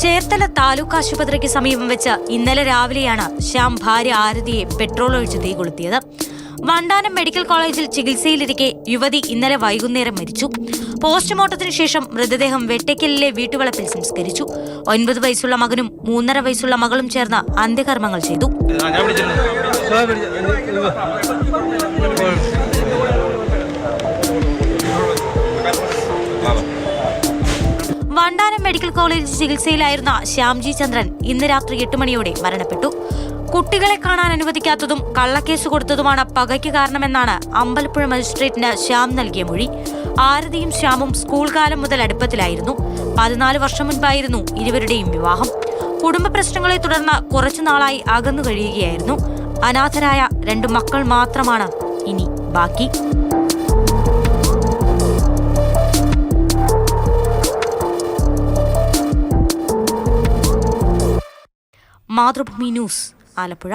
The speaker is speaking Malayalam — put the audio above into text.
ചേർത്തല താലൂക്ക് ആശുപത്രിക്ക് സമീപം വെച്ച് ഇന്നലെ രാവിലെയാണ് ശ്യാം ഭാര്യ ആരതിയെ പെട്രോൾ ഒഴിച്ച് തീ കൊളുത്തിയത്. വണ്ടാനം മെഡിക്കൽ കോളേജിൽ ചികിത്സയിലിരിക്കെ യുവതി ഇന്നലെ വൈകുന്നേരം മരിച്ചു. പോസ്റ്റ്മോർട്ടത്തിന് ശേഷം മൃതദേഹം വെട്ടയ്ക്കലിലെ വീട്ടുവളപ്പിൽ സംസ്കരിച്ചു. 9 വയസ്സുള്ള മകനും 3.5 വയസ്സുള്ള മകളും ചേർന്ന് അന്ത്യകർമ്മങ്ങൾ ചെയ്തു. വണ്ടാനം മെഡിക്കൽ കോളേജിൽ ചികിത്സയിലായിരുന്ന ശ്യാംജി ചന്ദ്രൻ ഇന്ന് രാത്രി 8 മണിയോടെ മരണപ്പെട്ടു. കുട്ടികളെ കാണാൻ അനുവദിക്കാത്തതും കള്ളക്കേസ് കൊടുത്തതുമാണ് പകയ്ക്ക് കാരണമെന്നാണ് അമ്പലപ്പുഴ മജിസ്ട്രേറ്റിന് ശ്യാം നൽകിയ മൊഴി. ആരതിയും ശ്യാമും സ്കൂൾ കാലം മുതൽ അടുപ്പത്തിലായിരുന്നു. 14 വർഷം മുൻപായിരുന്നു ഇരുവരുടെയും വിവാഹം. കുടുംബ പ്രശ്നങ്ങളെ തുടർന്ന് കുറച്ചുനാളായി അകന്നു കഴിയുകയായിരുന്നു. അനാഥരായ 2 മക്കൾ മാത്രമാണ് ഇനി ബാക്കി. മാതൃഭൂമി ന്യൂസ്, ആലപ്പുഴ.